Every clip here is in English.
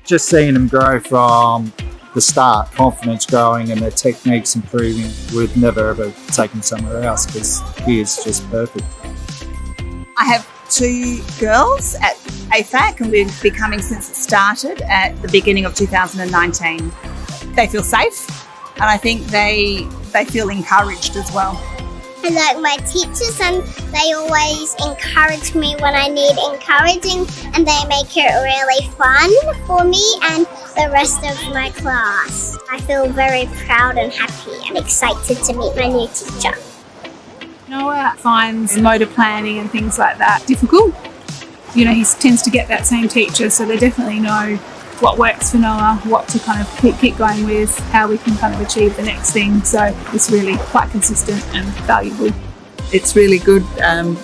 Just seeing them grow from the start, confidence growing and their techniques improving, we'd never ever take them somewhere else because he is just perfect. I have 2 girls at AFAC, and we've been coming since it started at the beginning of 2019. They feel safe, and I think they feel encouraged as well. I like my teachers, and they always encourage me when I need encouraging, and they make it really fun for me and the rest of my class. I feel very proud and happy and excited to meet my new teacher. Noah finds motor planning and things like that difficult. You know, he tends to get that same teacher, so they definitely know what works for Noah, what to kind of keep going with, how we can kind of achieve the next thing. So it's really quite consistent and valuable. It's really good,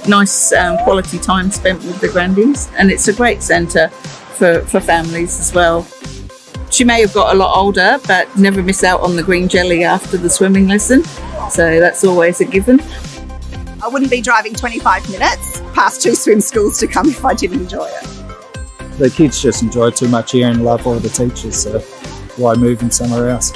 nice quality time spent with the grandies, and it's a great centre for families as well. She may have got a lot older, but never miss out on the green jelly after the swimming lesson, so that's always a given. I wouldn't be driving 25 minutes past 2 swim schools to come if I didn't enjoy it. The kids just enjoy it too much here and love all the teachers, so why move them somewhere else?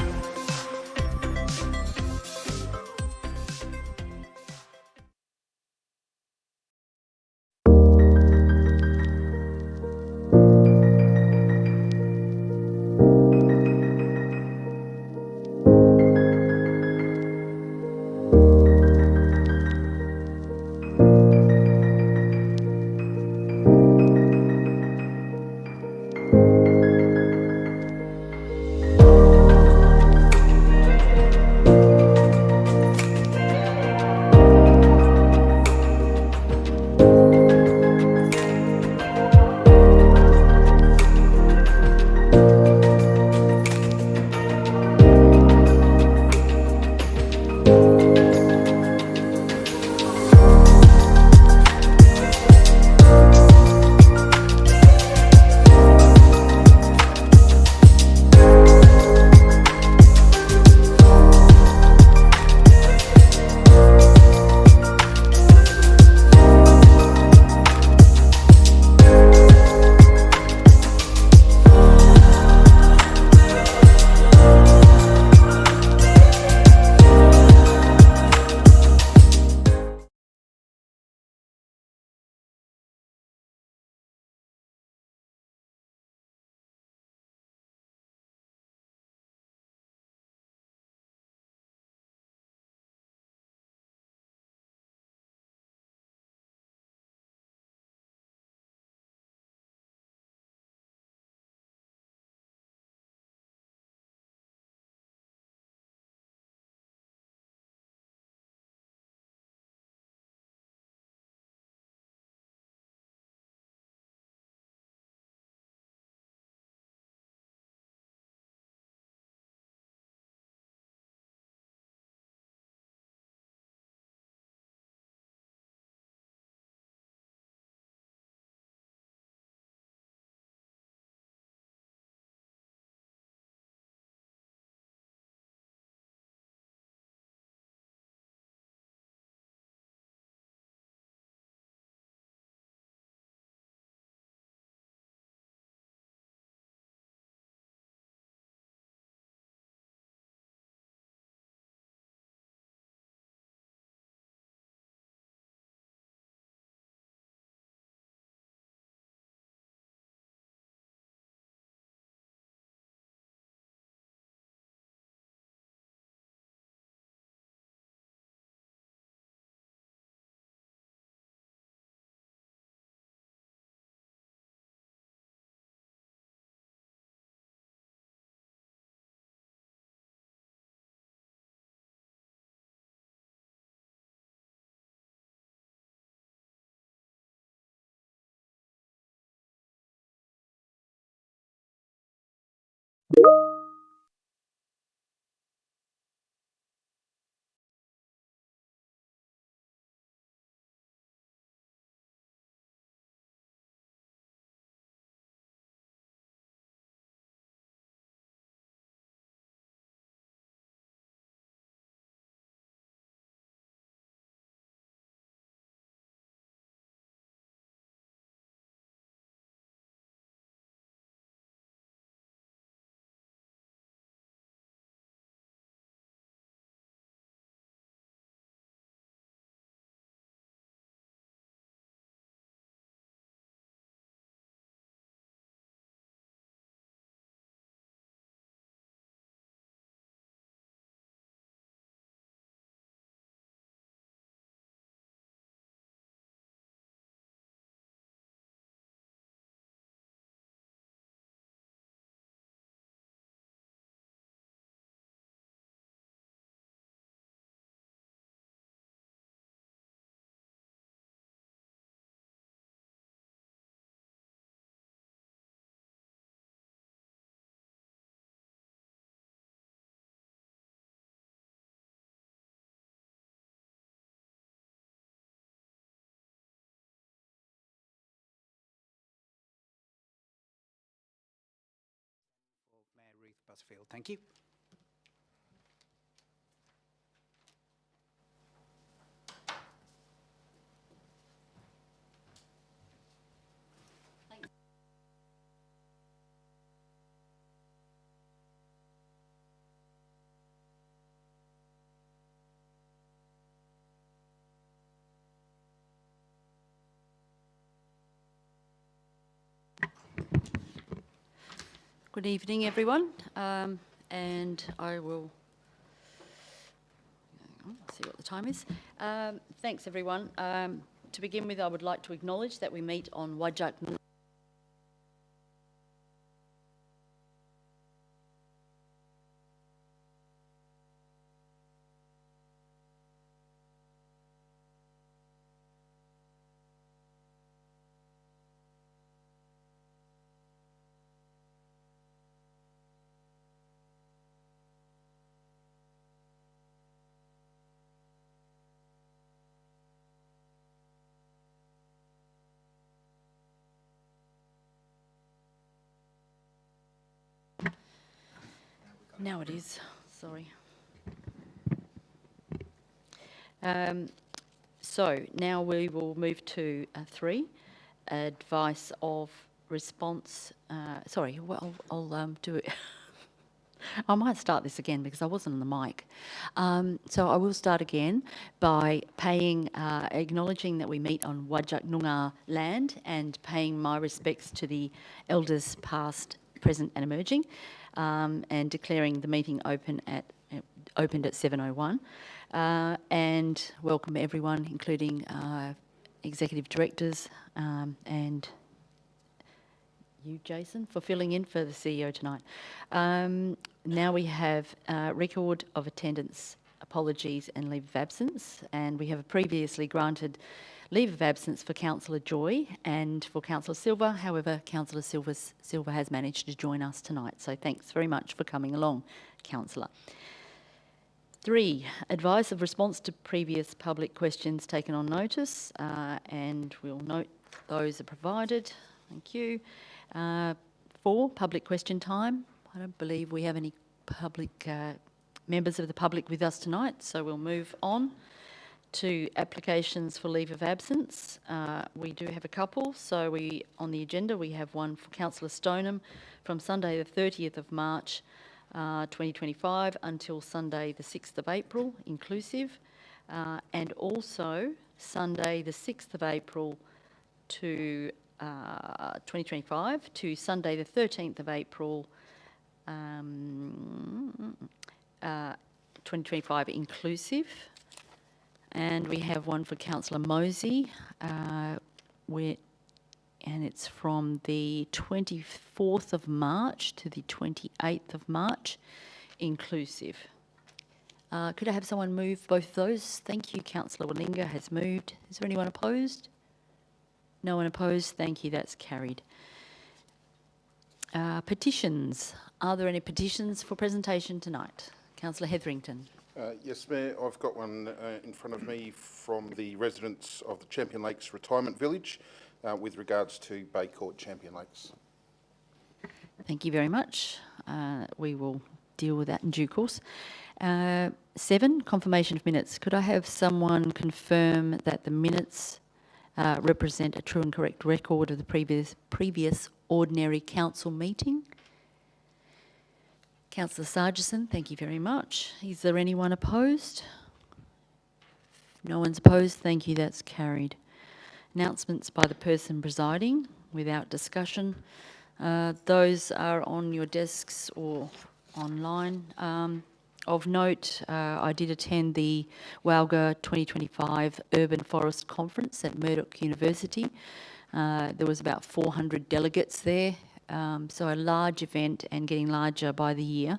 Huddersfield. Thank you. Good evening, everyone, and I will see what the time is. Thanks, everyone. To begin with, I would like to acknowledge that we meet on Whadjuk Noongar. Now it is, sorry. So now we will move to 3, advice of response. Sorry, well, I'll do it. I might start this again because I wasn't on the mic. So I will start again by acknowledging that we meet on Whadjuk Noongar land and paying my respects to the elders past, present and emerging, and declaring the meeting opened at 7:01, and welcome everyone, including executive directors and you, Jason, for filling in for the CEO tonight. Now we have record of attendance, apologies and leave of absence, and we have previously granted leave of absence for Councillor Joy and for Councillor Silver. However, Councillor Silver has managed to join us tonight, so thanks very much for coming along, Councillor. 3, advice of response to previous public questions taken on notice, and we'll note those are provided. Thank you. 4, public question time. I don't believe we have any public members of the public with us tonight, so we'll move on to applications for leave of absence. We do have a couple. So on the agenda, we have one for Councillor Stoneham from Sunday the 30th of March 2025 until Sunday the 6th of April inclusive, and also Sunday the 6th of April to 2025 to Sunday the 13th of April 2025 inclusive. And we have one for Councillor Mosey, and it's from the 24th of March to the 28th of March, inclusive. Could I have someone move both of those? Thank you. Councillor Wallinga has moved. Is there anyone opposed? No one opposed. Thank you. That's carried. Petitions. Are there any petitions for presentation tonight? Councillor Hetherington. Yes, Mayor, I've got one in front of me from the residents of the Champion Lakes Retirement Village with regards to Bay Court Champion Lakes. Thank you very much. We will deal with that in due course. 7, confirmation of minutes. Could I have someone confirm that the minutes represent a true and correct record of the previous ordinary council meeting? Councillor Sargison, thank you very much. Is there anyone opposed? No one's opposed. Thank you. That's carried. Announcements by the person presiding without discussion. Those are on your desks or online. Of note, I did attend the WALGA 2025 Urban Forest Conference at Murdoch University. There was about 400 delegates there. So a large event and getting larger by the year.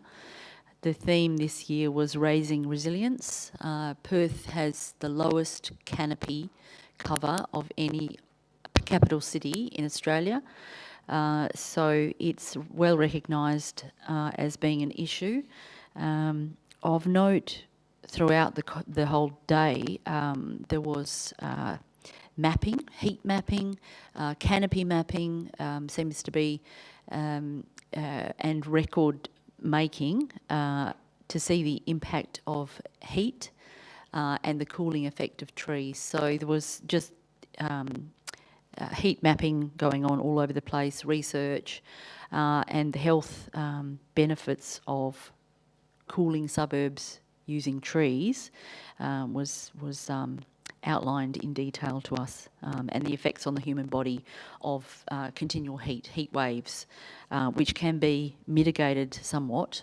The theme this year was raising resilience. Perth has the lowest canopy cover of any capital city in Australia. So it's well recognised as being an issue. Of note, throughout the whole day, there was mapping, heat mapping, canopy mapping seems to be, and record making to see the impact of heat and the cooling effect of trees. So there was just heat mapping going on all over the place, research, and the health benefits of cooling suburbs using trees was outlined in detail to us, and the effects on the human body of continual heat waves, which can be mitigated somewhat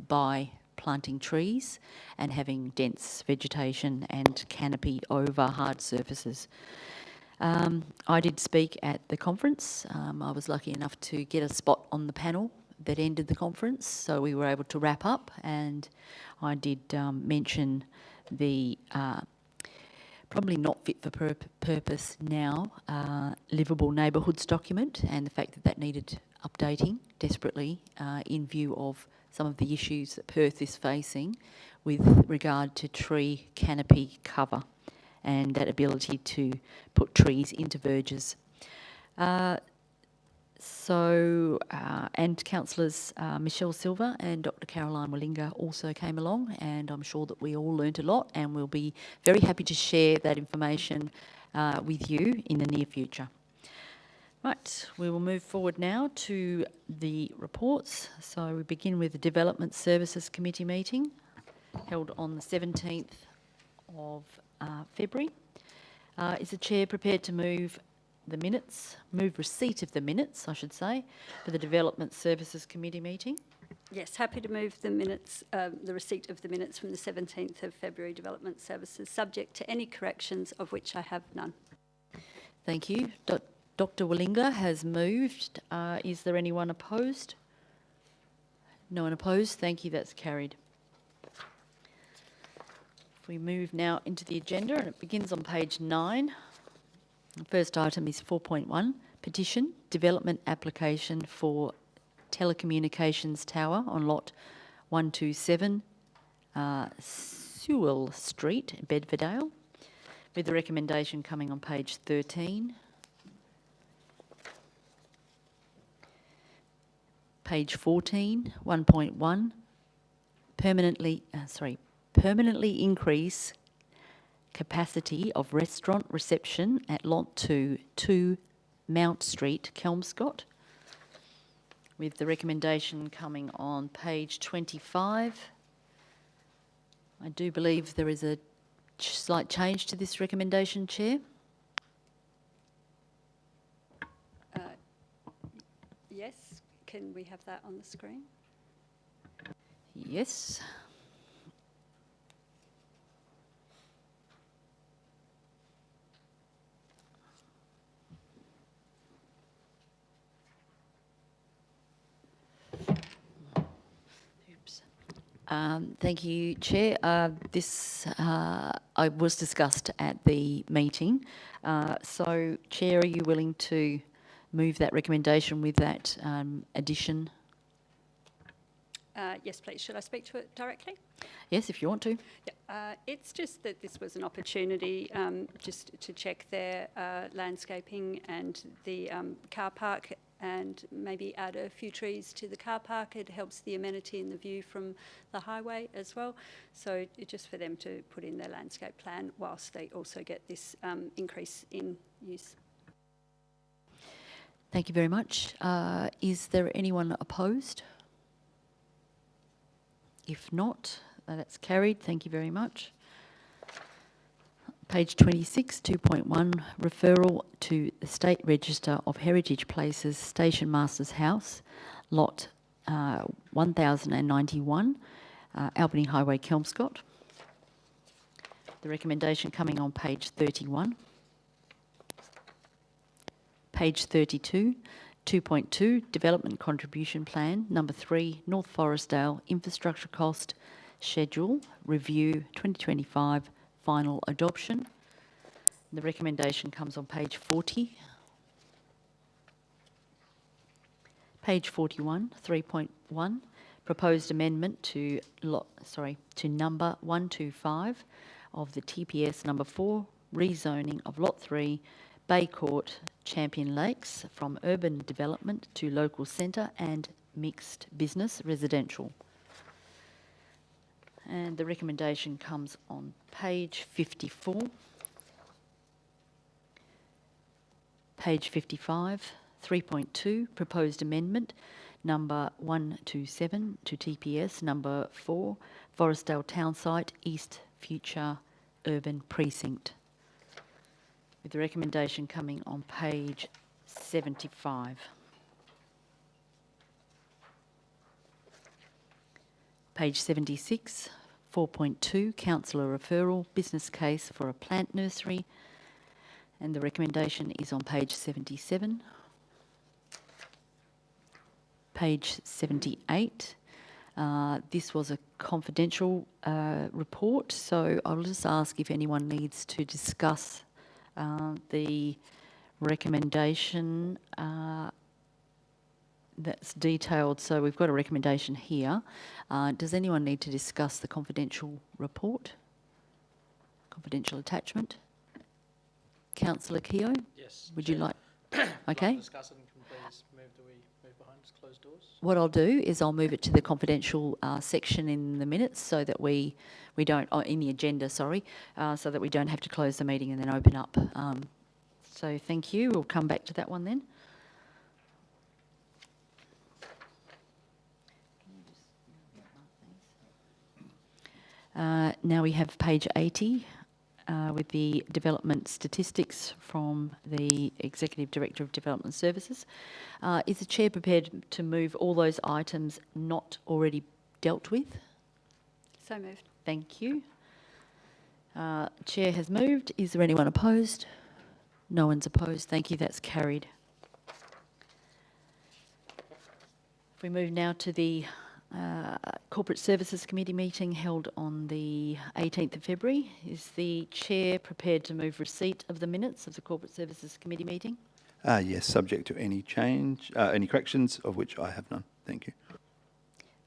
by planting trees and having dense vegetation and canopy over hard surfaces. I did speak at the conference. I was lucky enough to get a spot on the panel that ended the conference, so we were able to wrap up, and I did mention the probably not fit for purpose now livable neighbourhoods document, and the fact that that needed updating desperately in view of some of the issues that Perth is facing with regard to tree canopy cover and that ability to put trees into verges. And councillors Michelle Silver and Dr. Caroline Wallinga also came along, and I'm sure that we all learnt a lot, and we'll be very happy to share that information with you in the near future. Right, we will move forward now to the reports. So we begin with the Development Services Committee meeting held on the 17th of February. Is the Chair prepared to move receipt of the minutes, I should say, for the Development Services Committee meeting? Yes, happy to move the minutes, the receipt of the minutes from the 17th of February Development Services, subject to any corrections, of which I have none. Thank you. Dr. Wallinga has moved. Is there anyone opposed? No one opposed. Thank you. That's carried. If we move now into the agenda, and it begins on page 9. The first item is 4.1, petition, development application for telecommunications tower on lot 127 Sewell Street, Bedfordale, with the recommendation coming on page 13. Page 14, 1.1, permanently increase capacity of restaurant reception at lot 2 Mount Street, Kelmscott, with the recommendation coming on page 25. I do believe there is a slight change to this recommendation, Chair. Yes, can we have that on the screen? Yes. Thank you, Chair. This was discussed at the meeting. So, Chair, are you willing to move that recommendation with that addition? Yes, please. Should I speak to it directly? Yes, if you want to. Yeah, it's just that this was an opportunity just to check their landscaping and the car park, and maybe add a few trees to the car park. It helps the amenity and the view from the highway as well. So just for them to put in their landscape plan whilst they also get this increase in use. Thank you very much. Is there anyone opposed? If not, that's carried. Thank you very much. Page 26, 2.1, referral to the State Register of Heritage Places, Station Master's House, lot 1091, Albany Highway, Kelmscott. The recommendation coming on page 31. Page 32, 2.2, Development Contribution Plan, number 3, North Forestdale, Infrastructure Cost Schedule, Review 2025, Final Adoption. The recommendation comes on page 40. Page 41, 3.1, Proposed Amendment to number 125 of the TPS number 4, rezoning of lot 3, Bay Court, Champion Lakes, from urban development to local centre and mixed business residential. And the recommendation comes on page 54. Page 55, 3.2, proposed amendment number 127 to TPS number 4, Forestdale Town Site, East Future Urban Precinct. With the recommendation coming on page 75. Page 76, 4.2, councillor referral, business case for a plant nursery, and the recommendation is on page 77. Page 78. This was a confidential report, so I'll just ask if anyone needs to discuss the recommendation that's detailed. So we've got a recommendation here. Does anyone need to discuss the confidential report? Confidential attachment? Councillor Keogh? Yes. Would you like? Okay. Discuss it and can please move behind closed doors. What I'll do is I'll move it to the confidential section in the minutes so that we don't, in the agenda, sorry, so that we don't have to close the meeting and then open up. So thank you. We'll come back to that one then. Now we have page 80 with the development statistics from the Executive Director of Development Services. Is the Chair prepared to move all those items not already dealt with? So moved. Thank you. Chair has moved. Is there anyone opposed? No one's opposed. Thank you. That's carried. If we move now to the Corporate Services Committee meeting held on the 18th of February. Is the Chair prepared to move receipt of the minutes of the Corporate Services Committee meeting? Yes, subject to any change, any corrections, of which I have none. Thank you.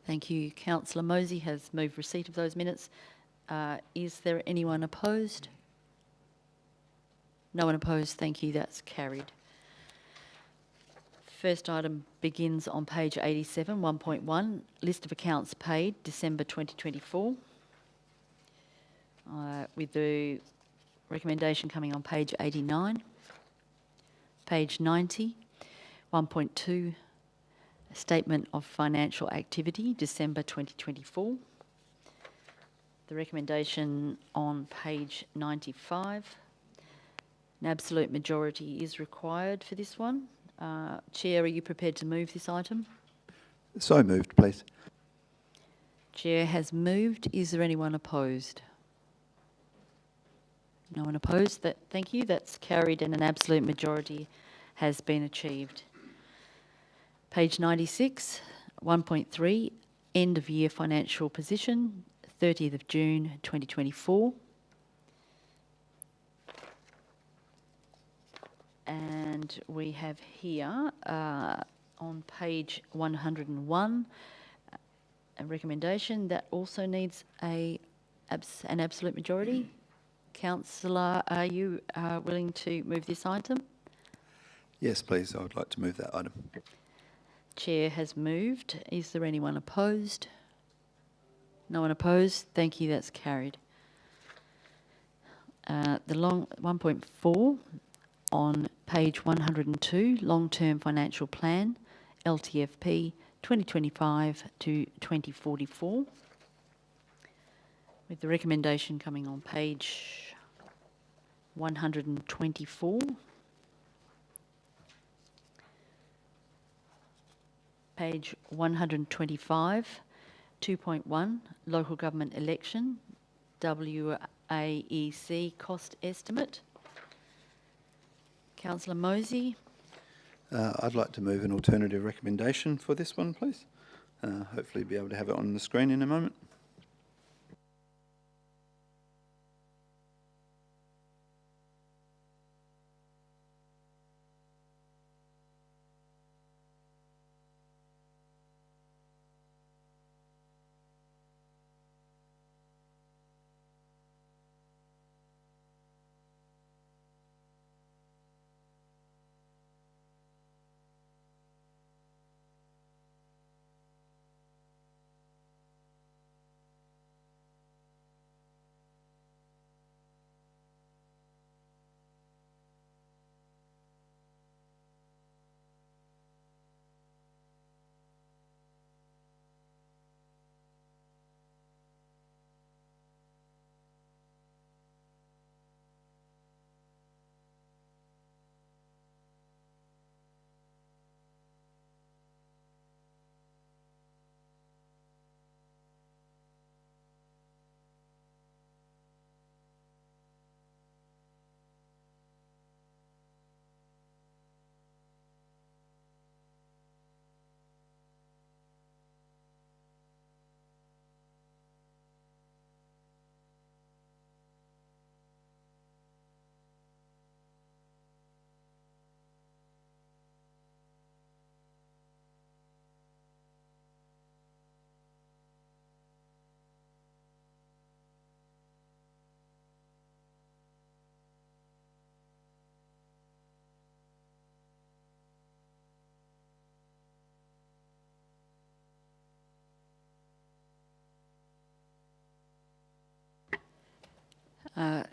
Thank you. Councillor Mosey has moved receipt of those minutes. Is there anyone opposed? No one opposed. Thank you. That's carried. First item begins on page 87, 1.1, list of accounts paid, December 2024, with the recommendation coming on page 89. Page 90, 1.2, statement of financial activity, December 2024. The recommendation on page 95. An absolute majority is required for this one. Chair, are you prepared to move this item? So moved, please. Chair has moved. Is there anyone opposed? No one opposed. Thank you. That's carried and an absolute majority has been achieved. Page 96, 1.3, end of year financial position, 30th of June 2024. And we have here on page 101 a recommendation that also needs an absolute majority. Councillor, are you willing to move this item? Yes, please. I would like to move that item. Chair has moved. Is there anyone opposed? No one opposed. Thank you. That's carried. The long 1.4 on page 102, long-term financial plan, LTFP 2025 to 2044, with the recommendation coming on page 124. Page 125, 2.1, local government election, WAEC cost estimate. Councillor Mosey. I'd like to move an alternative recommendation for this one, please. Hopefully be able to have it on the screen in a moment.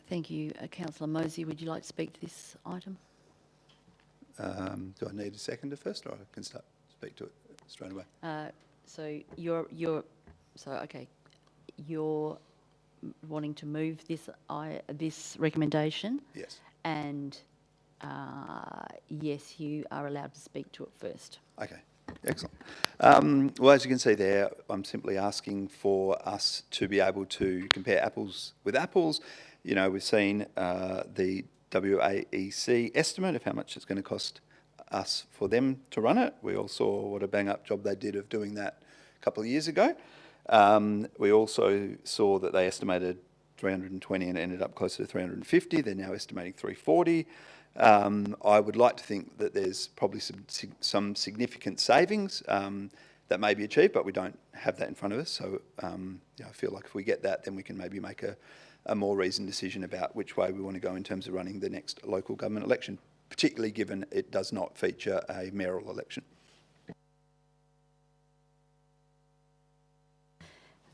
Thank you. Councillor Mosey, would you like to speak to this item? Do I need a seconder first, or I can speak to it straight away? So you're wanting to move this recommendation? Yes. And yes, you are allowed to speak to it first. Okay, excellent. Well, as you can see there, I'm simply asking for us to be able to compare apples with apples. You know, we've seen the WAEC estimate of how much it's going to cost us for them to run it. We all saw what a bang-up job they did of doing that a couple of years ago. We also saw that they estimated 320 and it ended up closer to 350. They're now estimating 340. I would like to think that there's probably some significant savings that may be achieved, but we don't have that in front of us. So I feel like if we get that, then we can maybe make a more reasoned decision about which way we want to go in terms of running the next local government election, particularly given it does not feature a mayoral election.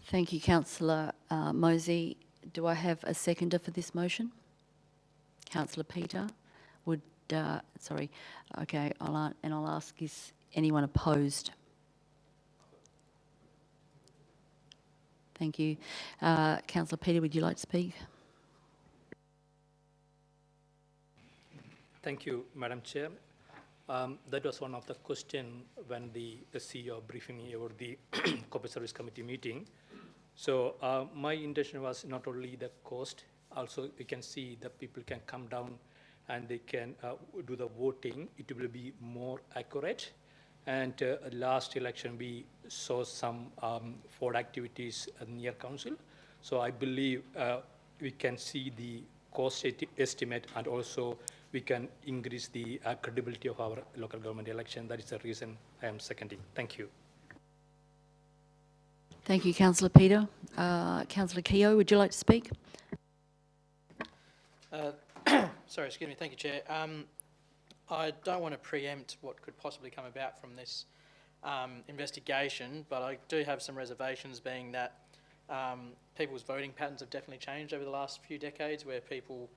Thank you, Councillor Mosey. Do I have a seconder for this motion? Councillor Peter would, sorry, okay, I'll ask, is anyone opposed? Thank you. Councillor Peter, would you like to speak? Thank you, Madam Chair. That was one of the questions when the CEO briefed me about the Corporate Service Committee meeting. So my intention was not only the cost, also you can see that people can come down and they can do the voting. It will be more accurate. And last election, we saw some fraud activities near council. So I believe we can see the cost estimate, and also we can increase the credibility of our local government election. That is the reason I am seconding. Thank you. Thank you, Councillor Peter. Councillor Keogh, would you like to speak? Sorry, excuse me. Thank you, Chair. I don't want to preempt what could possibly come about from this investigation, but I do have some reservations, being that people's voting patterns have definitely changed over the last few decades, where people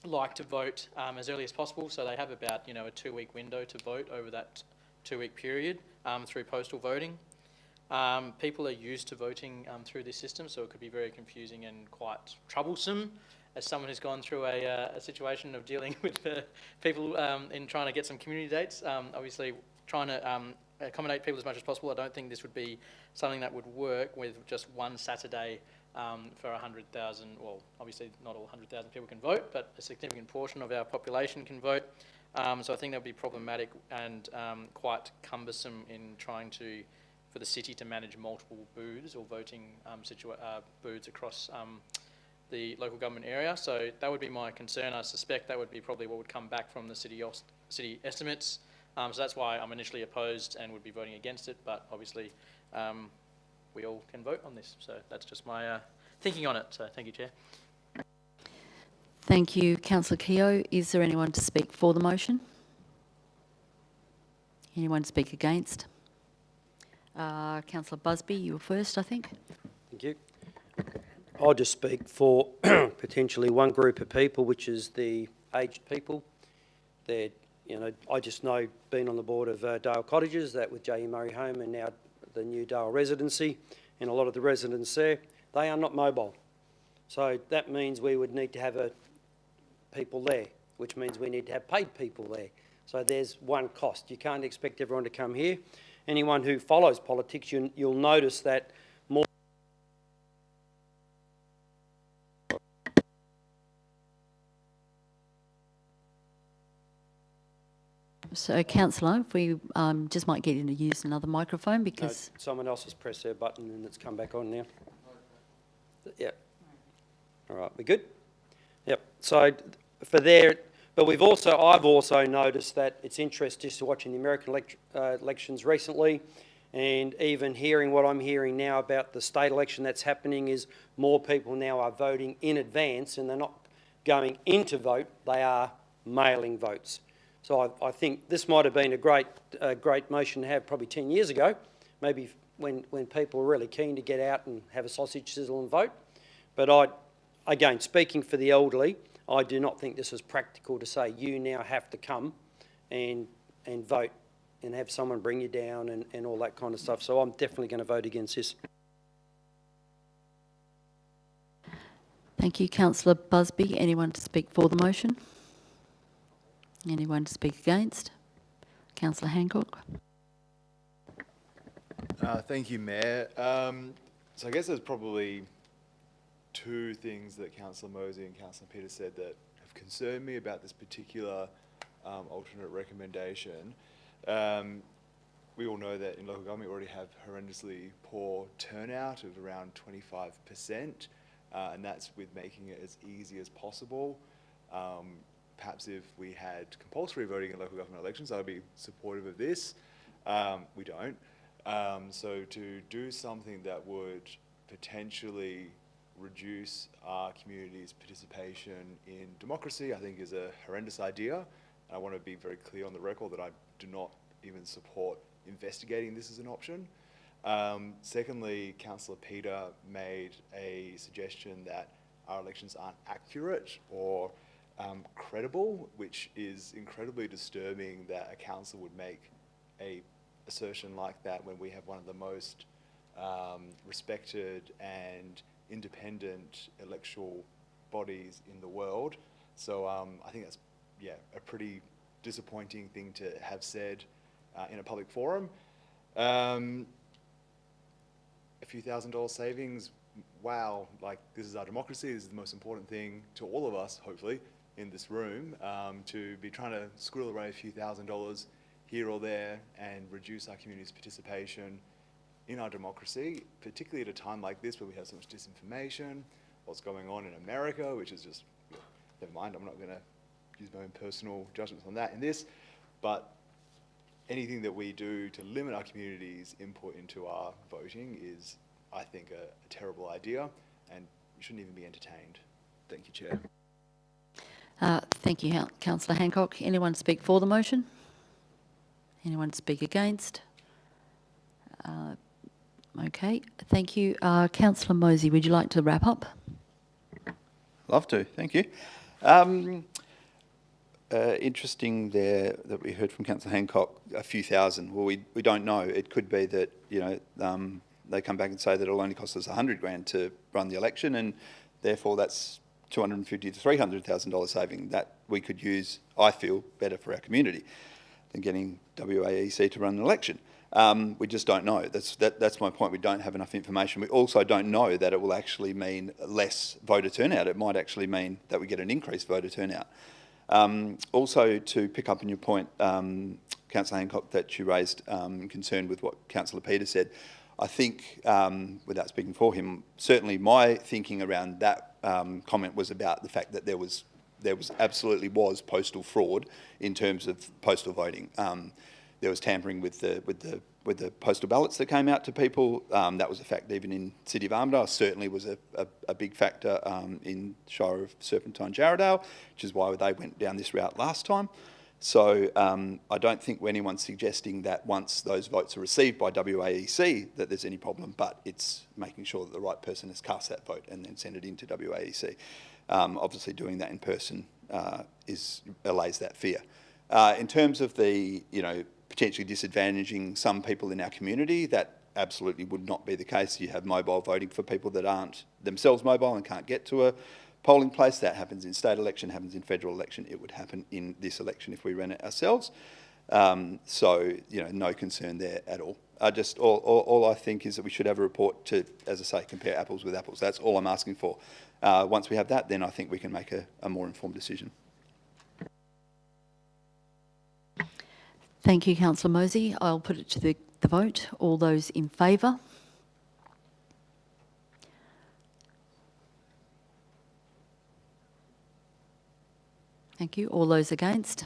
like to vote as early as possible, so they have about a 2-week window to vote over that 2-week period through postal voting. People are used to voting through this system, so it could be very confusing and quite troublesome. As someone who's gone through a situation of dealing with people in trying to get some community dates, obviously trying to accommodate people as much as possible, I don't think this would be something that would work with just one Saturday for 100,000. Well, obviously not all 100,000 people can vote, but a significant portion of our population can vote. So I think that would be problematic and quite cumbersome in trying for the city to manage multiple booths or voting booths across the local government area. So that would be my concern. I suspect that would be probably what would come back from the city estimates. So that's why I'm initially opposed and would be voting against it, but obviously we all can vote on this. So that's just my thinking on it. So thank you, Chair. Thank you, Councillor Keogh. Is there anyone to speak for the motion? Anyone to speak against? Councillor Busby, you were first, I think. Thank you. I'll just speak for potentially one group of people, which is the aged people. They're, I just know, being on the board of Dale Cottages, that with J.E. Murray Home and now the new Dale Residency, and a lot of the residents there, they are not mobile. So that means we would need to have people there, which means we need to have paid people there. So there's one cost. You can't expect everyone to come here. Anyone who follows politics, you'll notice that more. So, Councillor, if we just might get you to use another microphone, because... No, someone else has pressed their button and it's come back on now. Yep. All right, we good? Yep. So for there, but I've also noticed that it's interesting just watching the American elections recently, and even hearing what I'm hearing now about the state election that's happening is more people now are voting in advance, and they're not going in to vote, they are mailing votes. So I think this might have been a great motion to have probably 10 years ago, maybe when people were really keen to get out and have a sausage sizzle and vote. But again, speaking for the elderly, I do not think this is practical to say you now have to come and vote and have someone bring you down and all that kind of stuff. So I'm definitely going to vote against this. Thank you, Councillor Busby. Anyone to speak for the motion? Anyone to speak against? Councillor Hancock. Thank you, Mayor. So I guess there's probably two things that Councillor Mosey and Councillor Peters said that have concerned me about this particular alternate recommendation. We all know that in local government we already have horrendously poor turnout of around 25%, and that's with making it as easy as possible. Perhaps if we had compulsory voting in local government elections, I would be supportive of this. We don't. So to do something that would potentially reduce our community's participation in democracy, I think is a horrendous idea. I want to be very clear on the record that I do not even support investigating this as an option. Secondly, Councillor Peter made a suggestion that our elections aren't accurate or credible, which is incredibly disturbing that a council would make a assertion like that when we have one of the most respected and independent electoral bodies in the world. So I think that's a pretty disappointing thing to have said in a public forum. A few $1,000 savings, wow, like this is our democracy, this is the most important thing to all of us, hopefully, in this room, to be trying to squirrel away a few $1,000 here or there and reduce our community's participation in our democracy, particularly at a time like this where we have so much disinformation, what's going on in America, which is just, never mind, I'm not going to use my own personal judgments on that in this, but anything that we do to limit our community's input into our voting is, I think, a terrible idea and shouldn't even be entertained. Thank you, Chair. Thank you, Councillor Hancock. Anyone speak for the motion? Anyone speak against? Okay, thank you. Councillor Mosey, would you like to wrap up? Love to, thank you. Interesting there that we heard from Councillor Hancock, a few thousand. Well, we don't know. It could be that, you know, they come back and say that it'll only cost us $100,000 to run the election, and therefore that's $250,000 to $300,000 saving that we could use, I feel, better for our community than getting WAEC to run an election. We just don't know. That's my point. We don't have enough information. We also don't know that it will actually mean less voter turnout. It might actually mean that we get an increased voter turnout. Also, to pick up on your point, Councillor Hancock, that you raised in concern with what Councillor Peters said, I think, without speaking for him, certainly my thinking around that comment was about the fact that there absolutely was postal fraud in terms of postal voting. There was tampering with the postal ballots that came out to people. That was a fact even in City of Armidale. Certainly was a big factor in Shire of Serpentine Jarrahdale, which is why they went down this route last time. So I don't think anyone's suggesting that once those votes are received by WAEC that there's any problem, but it's making sure that the right person has cast that vote and then sent it into WAEC. Obviously doing that in person allays that fear. In terms of the, potentially disadvantaging some people in our community, that absolutely would not be the case. You have mobile voting for people that aren't themselves mobile and can't get to a polling place. That happens in state election, happens in federal election. It would happen in this election if we ran it ourselves. So, no concern there at all. All I think is that we should have a report to, as I say, compare apples with apples. That's all I'm asking for. Once we have that, then I think we can make a more informed decision. Thank you, Councillor Mosey. I'll put it to the vote. All those in favour? Thank you. All those against?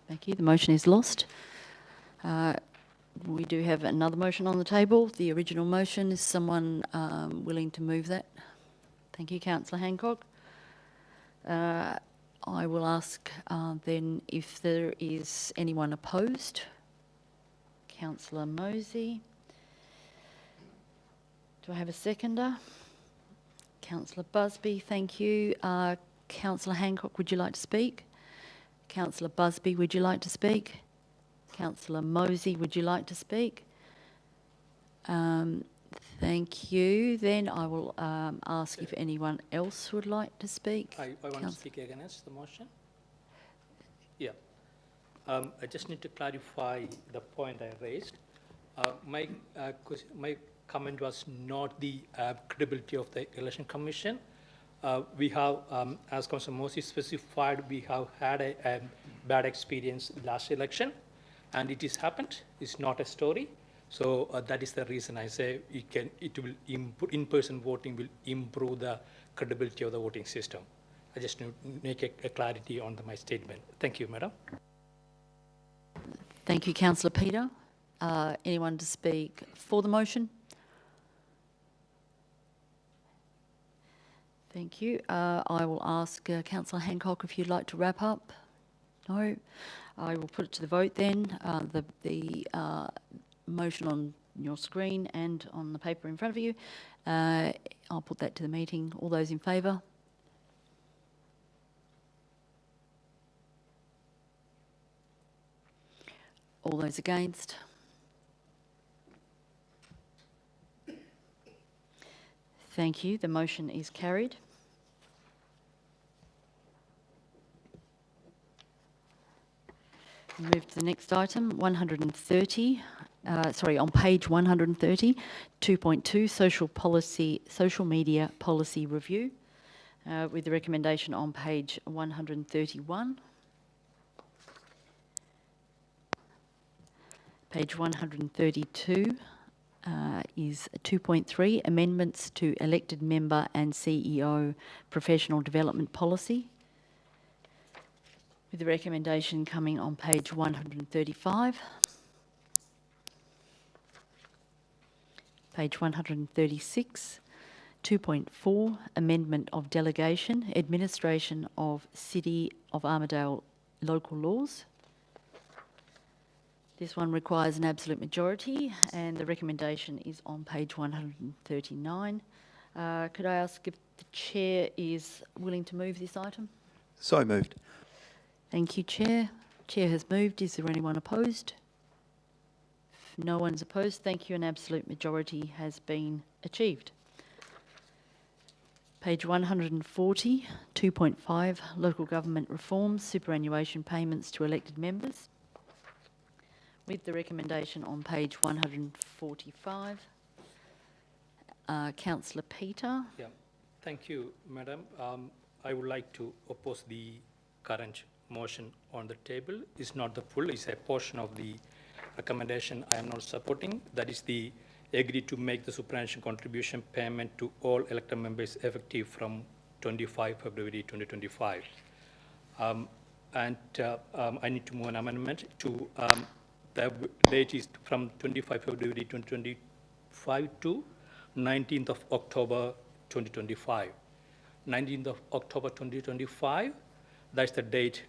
Thank you. The motion is lost. We do have another motion on the table. The original motion. Is someone willing to move that? Thank you, Councillor Hancock. I will ask then if there is anyone opposed. Councillor Mosey. Do I have a seconder? Councillor Busby, thank you. Councillor Hancock, would you like to speak? Councillor Busby, would you like to speak? Councillor Mosey, would you like to speak? Thank you. Then I will ask if anyone else would like to speak. I want to speak against the motion. Yeah. I just need to clarify the point I raised. My comment was not the credibility of the Election Commission. We have, as Councillor Mosey specified, we have had a bad experience last election, and it has happened. It's not a story. So that is the reason I say in-person voting will improve the credibility of the voting system. I just need to make a clarity on my statement. Thank you, Madam. Thank you, Councillor Peter. Anyone to speak for the motion? Thank you. I will ask Councillor Hancock if you'd like to wrap up. No. I will put it to the vote then. The motion on your screen and on the paper in front of you. I'll put that to the meeting. All those in favour? All those against? Thank you. The motion is carried. We move to the next item, 130. On page 130, 2.2, social media policy review, with the recommendation on page 131. Page 132 is 2.3, amendments to elected member and CEO professional development policy, with the recommendation coming on page 135. Page 136, 2.4, amendment of delegation, administration of City of Armidale local laws. This one requires an absolute majority, and the recommendation is on page 139. Could I ask if the Chair is willing to move this item? So moved. Thank you, Chair. Chair has moved. Is there anyone opposed? If no one's opposed, thank you. An absolute majority has been achieved. Page 140, 2.5, local government reforms, superannuation payments to elected members, with the recommendation on page 145. Councillor Peter. Yeah, thank you, Madam. I would like to oppose the current motion on the table. It's not the full, it's a portion of the recommendation I am not supporting. That is the agree to make the superannuation contribution payment to all elected members effective from 25 February 2025. I need to move an amendment to the date is from 25 February 2025 to 19th of October 2025. 19th of October 2025, that's the date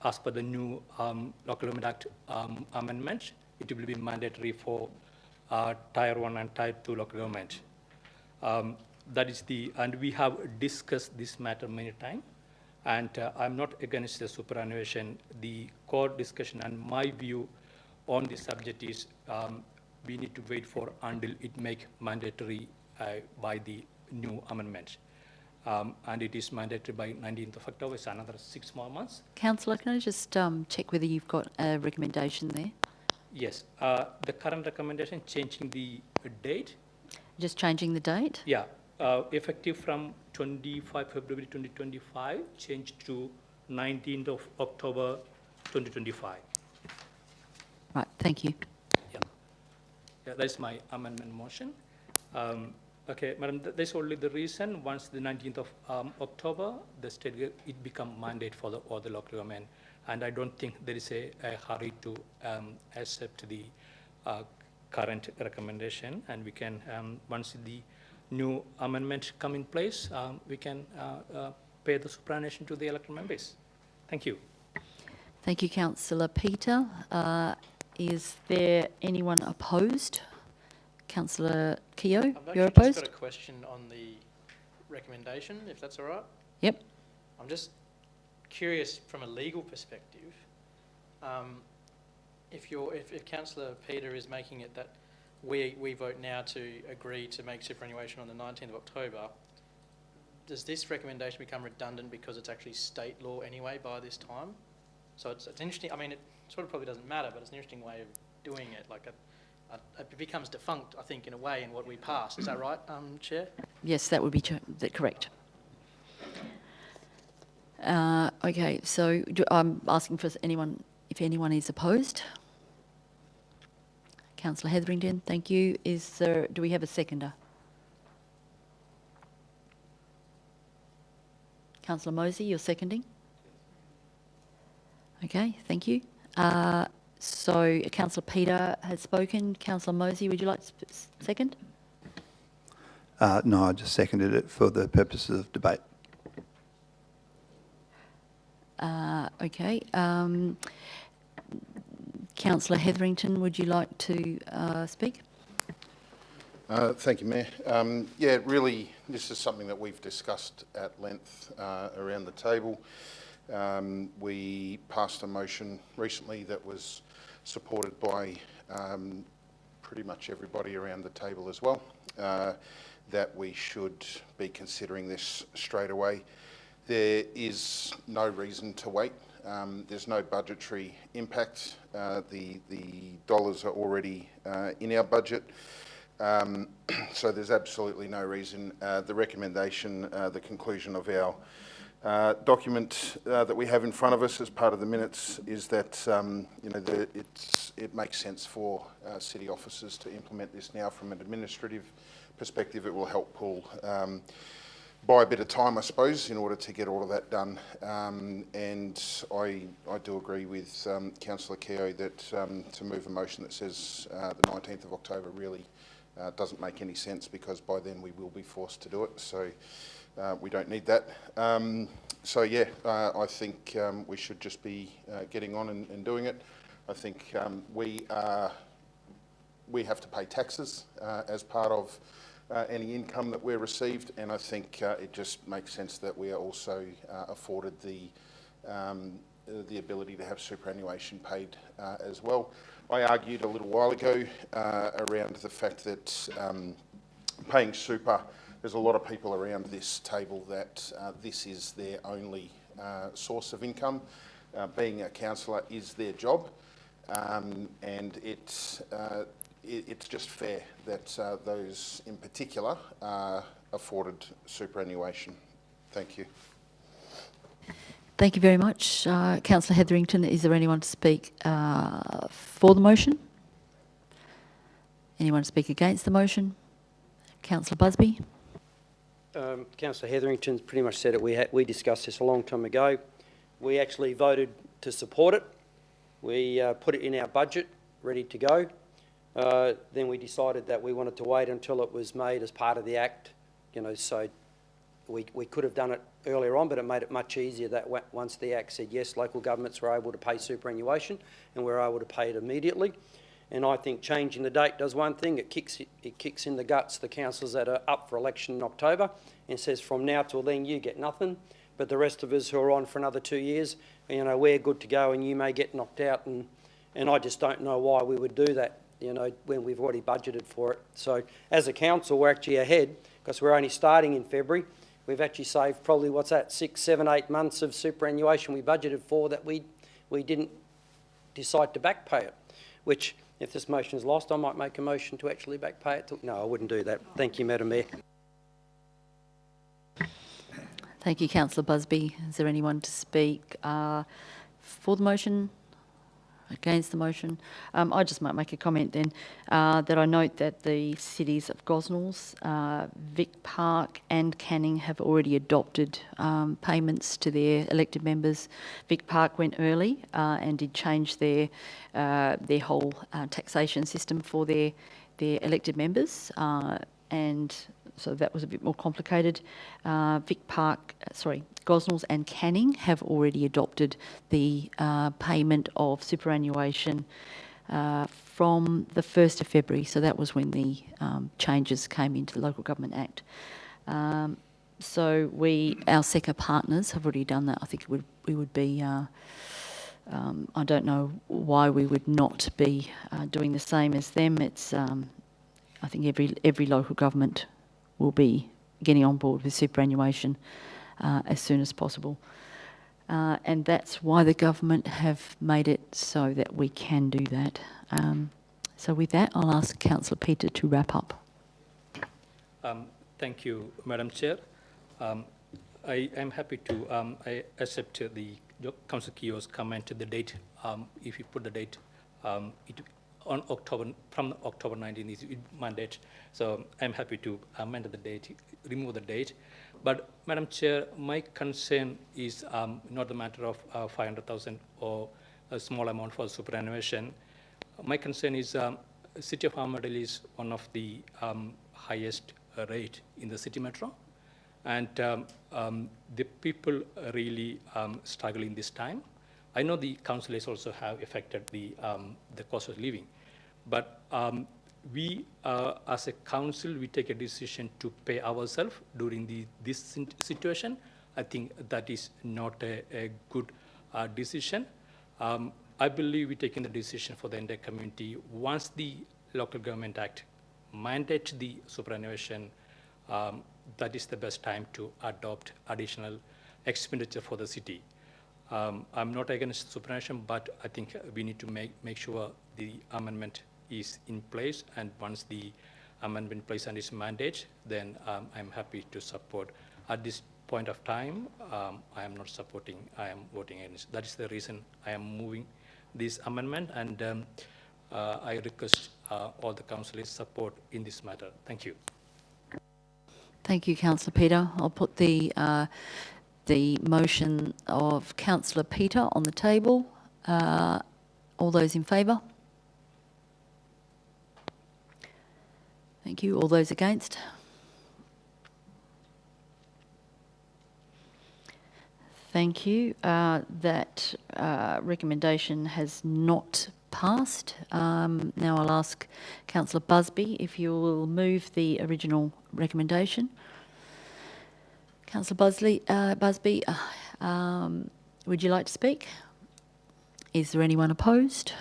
as per the new Local Government Act amendment. It will be mandatory for Tier 1 and Tier 2 local government. That is and we have discussed this matter many times, and I'm not against the superannuation. The core discussion and my view on this subject is we need to wait for until it make mandatory by the new amendment. And it is mandatory by 19th of October, it's another 6 more months. Councillor, can I just check whether you've got a recommendation there? Yes, the current recommendation changing the date. Just changing the date? Yeah, effective from 25 February 2025, changed to 19th of October 2025. Right, thank you. Yeah, that's my amendment motion. Okay, Madam, that's only the reason. Once the 19th of October, the state it become mandate for all the local government, and I don't think there is a hurry to accept the current recommendation. And we can once the new amendment come in place, we can pay the superannuation to the elected members. Thank you. Thank you, Councillor Peter. Is there anyone opposed? Councillor Keogh, I've you're actually opposed? just got a question on the recommendation, if that's all right. Yep. I'm just curious from a legal perspective, if Councillor Peter is making it that we vote now to agree to make superannuation on the 19th of October, does this recommendation become redundant because it's actually state law anyway by this time? So it's interesting. I mean, it sort of probably doesn't matter, but it's an interesting way of doing it. Like it becomes defunct, I think, in a way, in what we pass. Is that right, Chair? Yes, that would be correct. Okay, so I'm asking for anyone, if anyone is opposed. Councillor Hetherington, thank you. Do we have a seconder? Councillor Mosey, you're seconding? Okay, thank you. So Councillor Peter has spoken. Councillor Mosey, would you like to second? No, I just seconded it for the purposes of debate. Okay. Councillor Hetherington, would you like to speak? Thank you, Mayor. Yeah, really, this is something that we've discussed at length around the table. We passed a motion recently that was supported by pretty much everybody around the table as well, that we should be considering this straight away. There is no reason to wait. There's no budgetary impact. The dollars are already in our budget. So there's absolutely no reason. The recommendation, the conclusion of our document that we have in front of us as part of the minutes is that it makes sense for city officers to implement this now. From an administrative perspective, it will help pull by a bit of time, I suppose, in order to get all of that done. And I do agree with Councillor Keogh that to move a motion that says the 19th of October really doesn't make any sense, because by then we will be forced to do it. So we don't need that. So yeah, I think we should just be getting on and doing it. I think we have to pay taxes as part of any income that we're received, and I think it just makes sense that we are also afforded the ability to have superannuation paid as well. I argued a little while ago around the fact that paying super, there's a lot of people around this table that this is their only source of income. Being a councillor is their job, and it's just fair that those in particular are afforded superannuation. Thank you. Thank you very much. Councillor Hetherington, is there anyone to speak for the motion? Anyone to speak against the motion? Councillor Busby? Councillor Hetherington's pretty much said it. We discussed this a long time ago. We actually voted to support it. We put it in our budget, ready to go. Then we decided that we wanted to wait until it was made as part of the Act, so we could have done it earlier on, but it made it much easier that once the Act said yes, local governments were able to pay superannuation and we're able to pay it immediately. And I think changing the date does one thing. It kicks in the guts the councillors that are up for election in October and says from now till then you get nothing, but the rest of us who are on for another 2 years, we're good to go and you may get knocked out, and I just don't know why we would do that, when we've already budgeted for it. So as a council, we're actually ahead because we're only starting in February. We've actually saved probably, 6, 7, 8 months of superannuation we budgeted for that we didn't decide to back pay it, which if this motion is lost, I might make a motion to actually back pay it. No, I wouldn't do that. Thank you, Madam Mayor. Thank you, Councillor Busby. Is there anyone to speak for the motion? Against the motion? I just might make a comment then that I note that the cities of Gosnells, Vic Park and Canning have already adopted payments to their elected members. Vic Park went early and did change their whole taxation system for their elected members, and so that was a bit more complicated. Gosnells and Canning have already adopted the payment of superannuation from the 1st of February, so that was when the changes came into the Local Government Act. So our SECA partners have already done that. I think we would be, I don't know why we would not be doing the same as them. It's, I think every local government will be getting on board with superannuation as soon as possible. And that's why the government have made it so that we can do that. So with that, I'll ask Councillor Peter to wrap up. Thank you, Madam Chair. I am happy to I accept the Councillor Keogh's comment to the date. If you put the date on October, from October 19th is mandate. So I'm happy to amend the date, remove the date. But Madam Chair, my concern is not the matter of 500,000 or a small amount for superannuation. My concern is City of Armadale is one of the highest rate in the city metro. And the people really struggling this time. I know the councillors also have affected the cost of living, but we, as a council, we take a decision to pay ourselves during this situation. I think that is not a good decision. I believe we're taking the decision for the entire community. Once the Local Government Act mandates the superannuation, that is the best time to adopt additional expenditure for the city. I'm not against superannuation, but I think we need to make sure the amendment is in place, and once the amendment in place and is mandate, then I'm happy to support. At this point of time, I am not supporting, I am voting against. That is the reason I am moving this amendment, and I request all the councillors support in this matter. Thank you. Thank you, Councillor Peter. I'll put the motion of Councillor Peter on the table. All those in favour? Thank you. All those against? Thank you. That recommendation has not passed. Now I'll ask Councillor Busby if you will move the original recommendation. Councillor Busby, would you like to speak? Is there anyone opposed?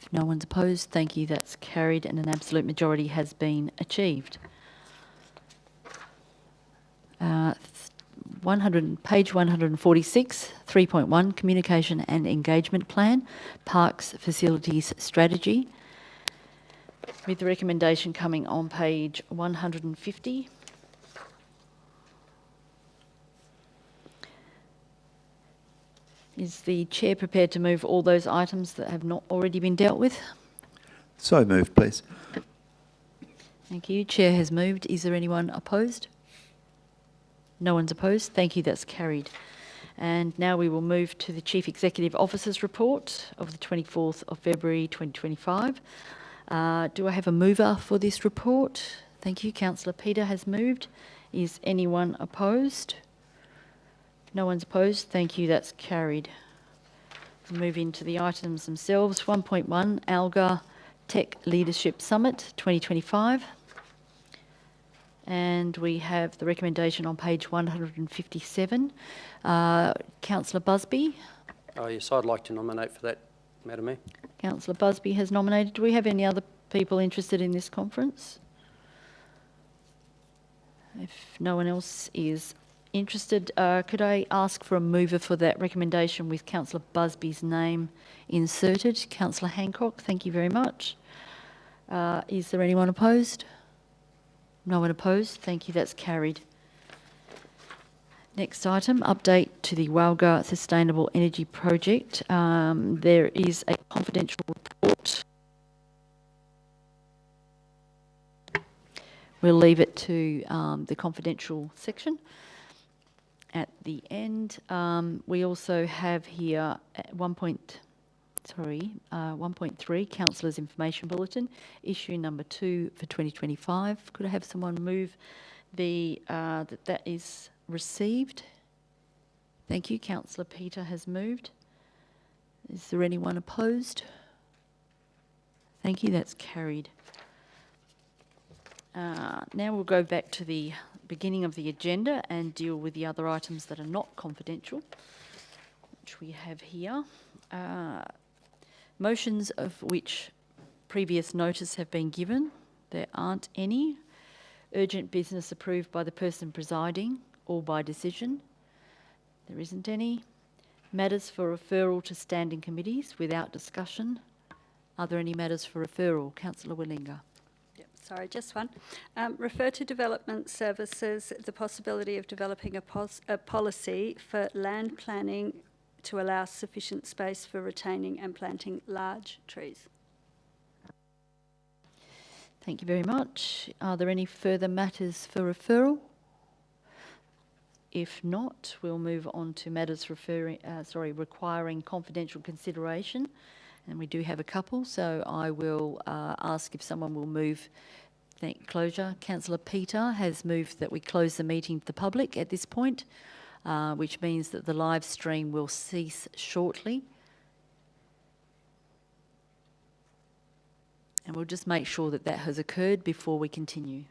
If no one's opposed, thank you. That's carried and an absolute majority has been achieved. Page 146, 3.1, Communication and Engagement Plan, Parks Facilities Strategy, with the recommendation coming on page 150. Is the Chair prepared to move all those items that have not already been dealt with? So moved, please. Thank you. Chair has moved. Is there anyone opposed? No one's opposed. Thank you. That's carried. And now we will move to the Chief Executive Officer's report of the 24th of February 2025. Do I have a mover for this report? Thank you. Councillor Peter has moved. Is anyone opposed? No one's opposed. Thank you. That's carried. We'll move into the items themselves. 1.1, ALGA Tech Leadership Summit 2025. And we have the recommendation on page 157. Councillor Busby. Yes, I'd like to nominate for that, Madam Mayor. Councillor Busby has nominated. Do we have any other people interested in this conference? If no one else is interested, could I ask for a mover for that recommendation with Councillor Busby's name inserted? Councillor Hancock, thank you very much. Is there anyone opposed? No one opposed. Thank you. That's carried. Next item, update to the Walga Sustainable Energy Project. There is a confidential report. We'll leave it to the confidential section at the end. We also have here at 1.2 1.3, Councillors' Information Bulletin, issue number 2 for 2025. Could I have someone move that is received? Thank you. Councillor Peter has moved. Is there anyone opposed? Thank you. That's carried. Now we'll go back to the beginning of the agenda and deal with the other items that are not confidential, which we have here. Motions of which previous notice have been given. There aren't any. Urgent business approved by the person presiding or by decision. There isn't any. Matters for referral to standing committees without discussion. Are there any matters for referral? Councillor Willinger. Yep, sorry, just one. Refer to Development Services the possibility of developing a policy for land planning to allow sufficient space for retaining and planting large trees. Thank you very much. Are there any further matters for referral? If not, we'll move on to matters requiring confidential consideration. And we do have a couple, so I will ask if someone will move closure. Councillor Peter has moved that we close the meeting to the public at this point, which means that the live stream will cease shortly. And we'll just make sure that that has occurred before we continue.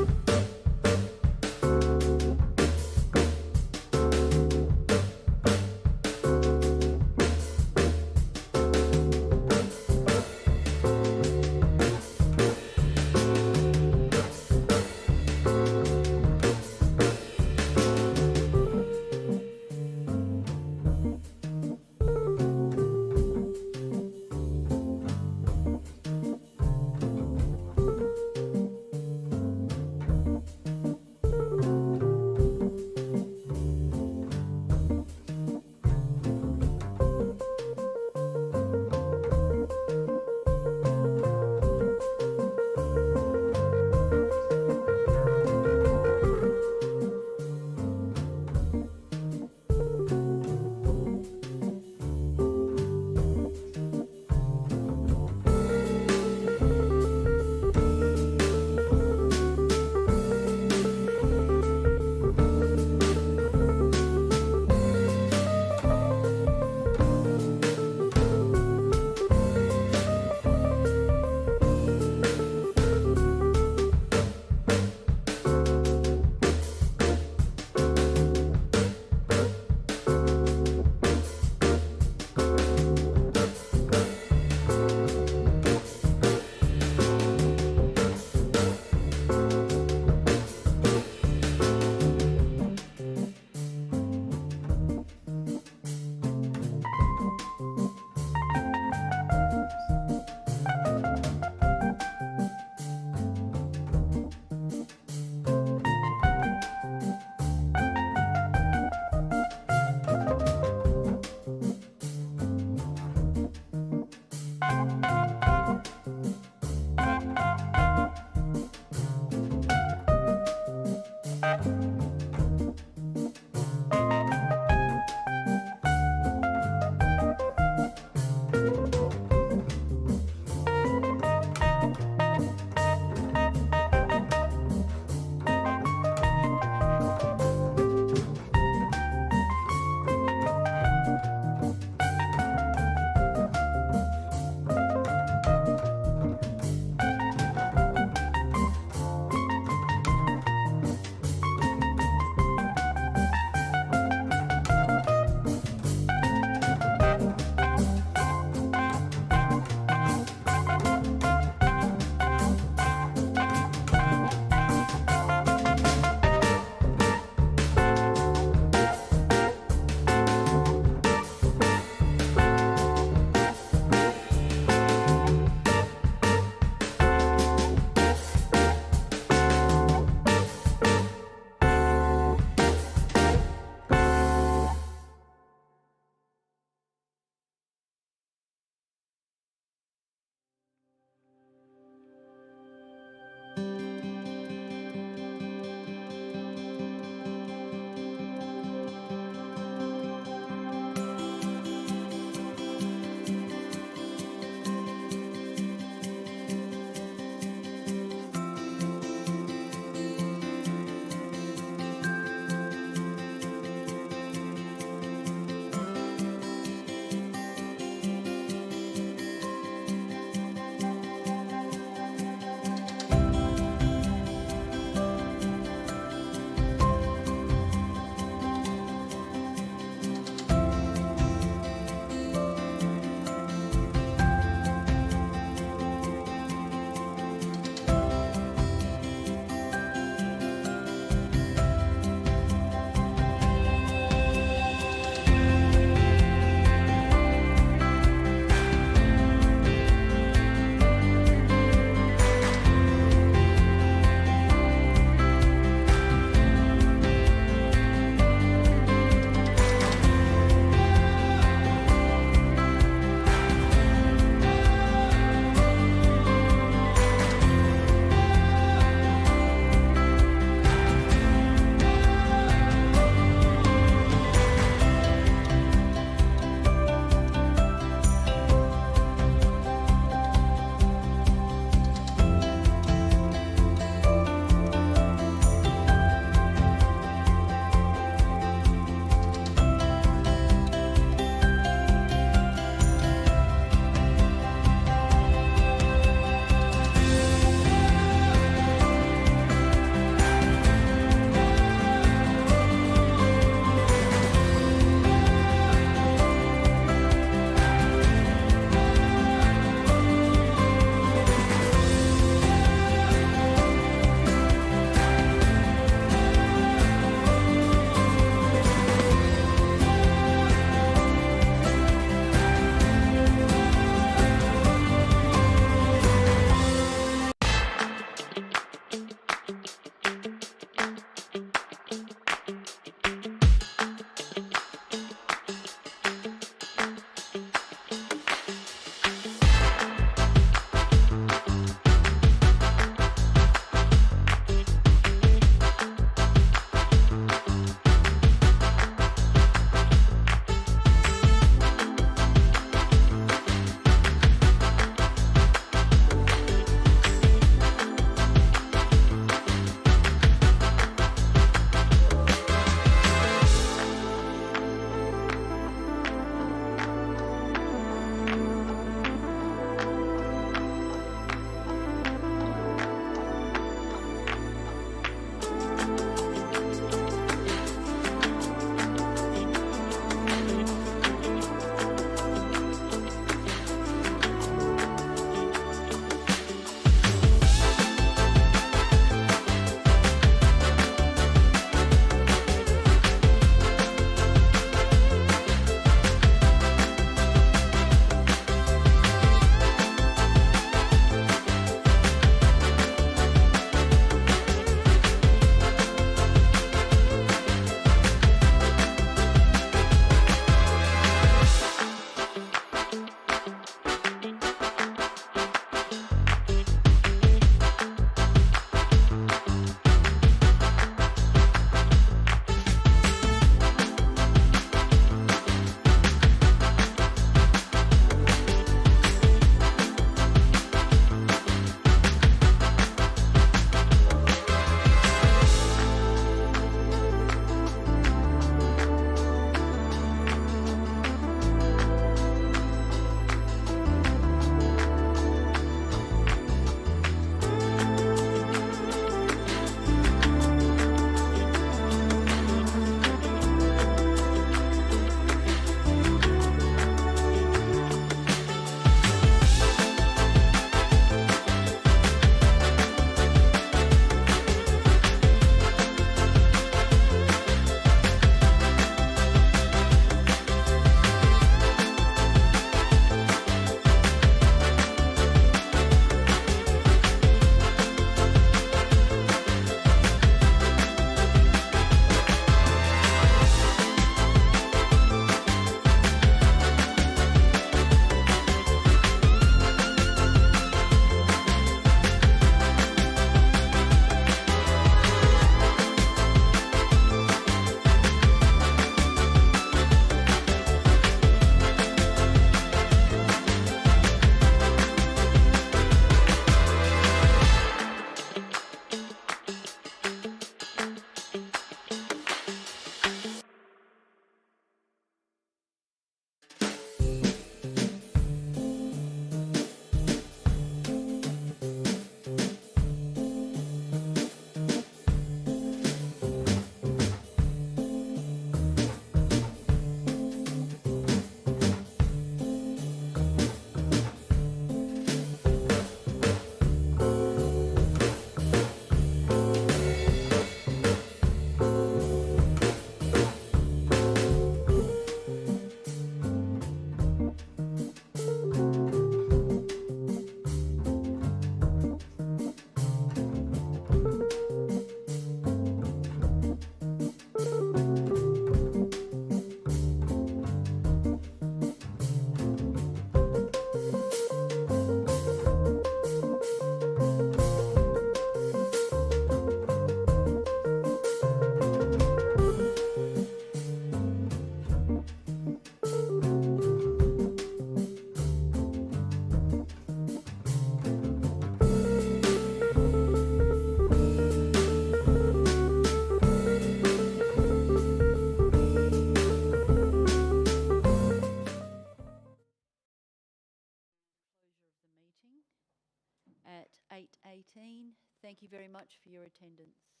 at 8:18. Thank you very much for your attendance.